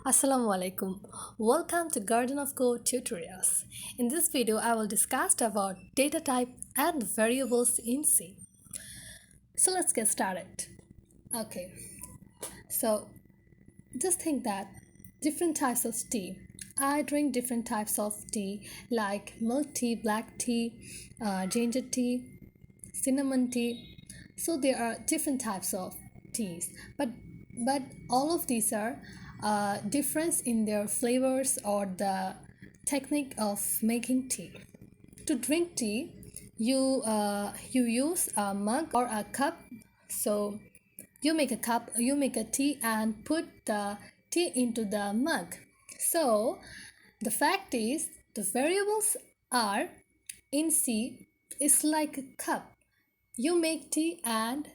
Assalamu alaikum. Welcome to Garden of Code tutorials. In this video, I will discuss about data type and variables in C. So let's get started. Okay, so just think that different types of tea. I drink different types of tea like milk tea, black tea, ginger tea, cinnamon tea. So there are different types of teas, but all of these are difference in their flavors or the technique of making tea. To drink tea, you use a mug or a cup. So you make a tea and put the tea into the mug. So the fact is the variables are in C is like a cup. You make tea and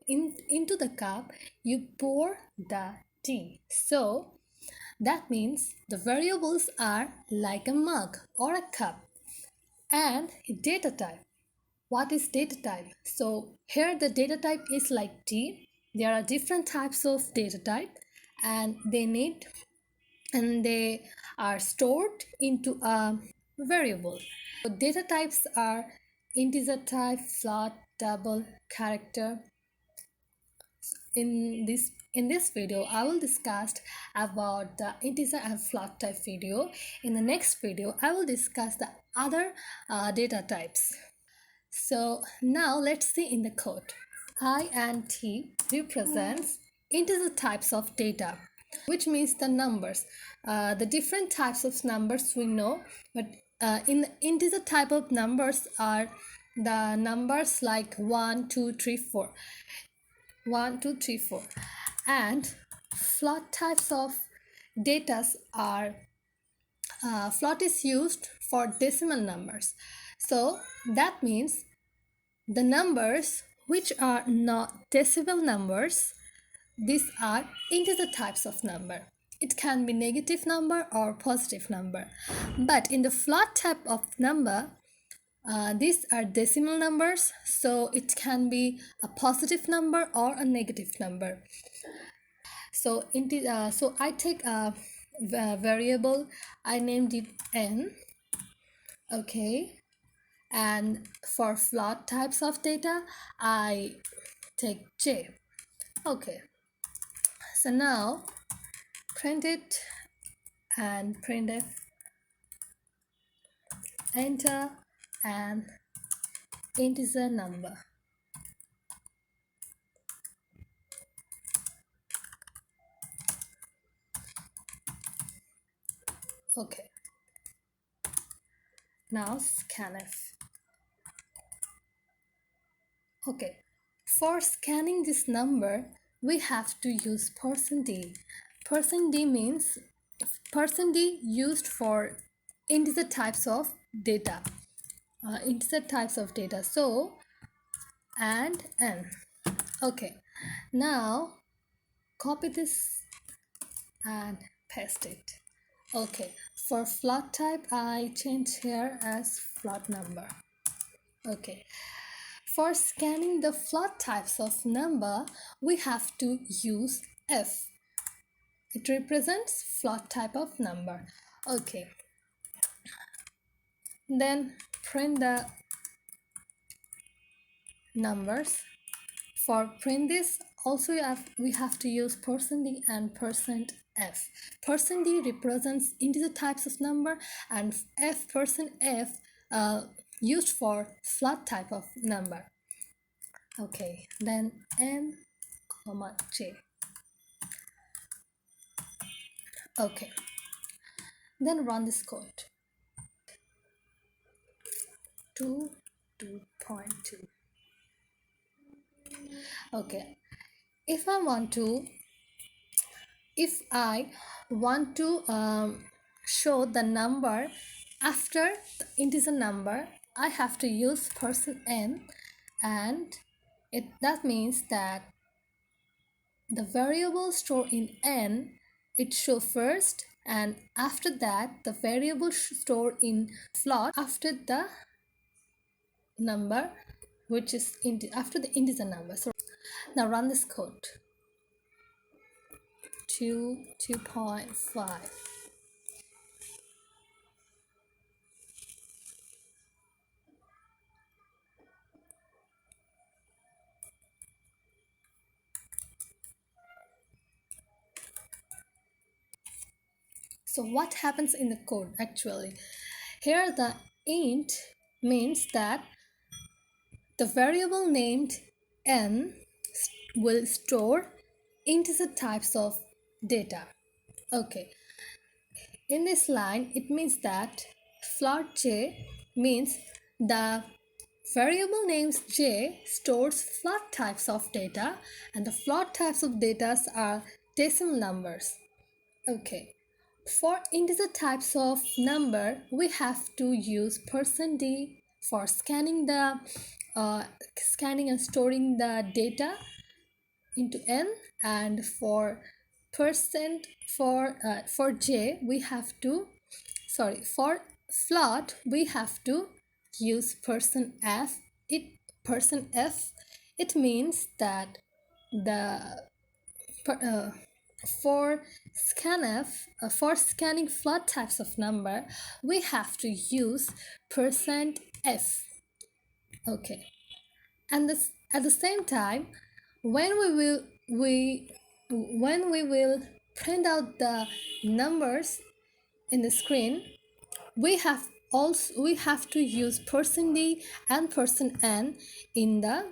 into the cup you pour the tea. So that means the variables are like a mug or a cup. And data type. What is data type? So here the data type is like tea. There are different types of data type and they are stored into a variable. So data types are integer type, float, double, character. In this video, I will discuss about the integer and float type video. In the next video, I will discuss the other data types. So now let's see in the code. I and T represents integer types of data, which means the numbers. The different types of numbers we know, but in the integer type of numbers are the numbers like 1, 2, 3, 4. 1, 2, 3, 4. And float types of data are float is used for decimal numbers. So that means the numbers which are not decimal numbers, these are integer types of number. It can be negative number or positive number. But in the float type of number, these are decimal numbers, so it can be a positive number or a negative number. So I take a variable, I named it n. Okay, and for float types of data I take j. Okay, so now print it and printf, enter an integer number. Okay, now scanf. Okay, for scanning this number we have to use %d. %d means %d used for integer types of data. So and n. Okay, now copy this and paste it. Okay, for float type I change here as float number. Okay, for scanning the float types of number we have to use f. It represents float type of number. Okay, then print the numbers. For print this also we have to use %d and %f. %d represents integer types of number and %f used for float type of number. Okay, then n, j. Okay, then run this code. 2.2. Okay, if I want to show the number after the integer number, I have to use %n, and that means that the variable stored in n, it show first, and after that the variable stored in float after the number which is after the integer number. So now run this code. 2.5. So what happens in the code actually? Here the int means that the variable named n will store integer types of data. Okay, in this line it means that float j means the variable names j stores float types of data, and the float types of data are decimal numbers. Okay, for integer types of number, we have to use %d for scanning and storing the data into n, and for percent for j we have to for float we have to use %f. It means that the uh, for for scanning float types of number, we have to use %f. Okay, and at the same time, when we will print out the numbers in the screen, we have to use %d and %n in the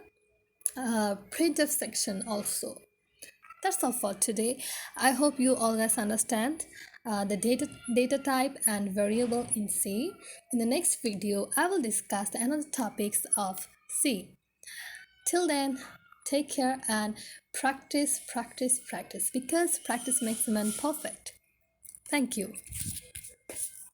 printf section also. That's all for today. I hope you all guys understand the data type and variable in C. In the next video, I will discuss the another topics of C. Till then, take care and practice, practice, practice, because practice makes a man perfect. Thank you.